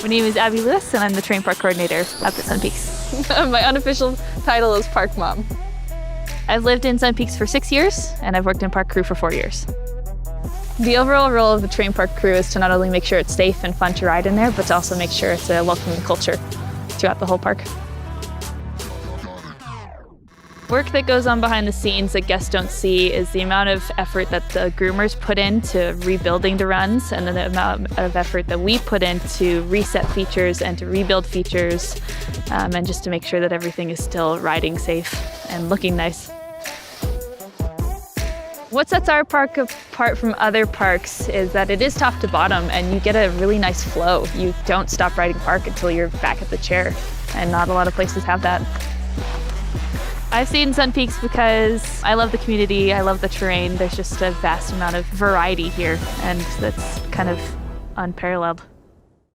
My name is Abby Lewis, and I'm the terrain park coordinator up at Sun Peaks. My unofficial title is Park Mom. I've lived in Sun Peaks for 6 years, and I've worked in park crew for 4 years. The overall role of the terrain park crew is to not only make sure it's safe and fun to ride in there, but to also make sure it's a welcoming culture throughout the whole park. Work that goes on behind the scenes that guests don't see is the amount of effort that the groomers put into rebuilding the runs, and then the amount of effort that we put into reset features and to rebuild features, and just to make sure that everything is still riding safe and looking nice. What sets our park apart from other parks is that it is top to bottom, and you get a really nice flow. You don't stop riding park until you're back at the chair, and not a lot of places have that. I've seen Sun Peaks because I love the community, I love the terrain. There's just a vast amount of variety here, and that's kind of unparalleled.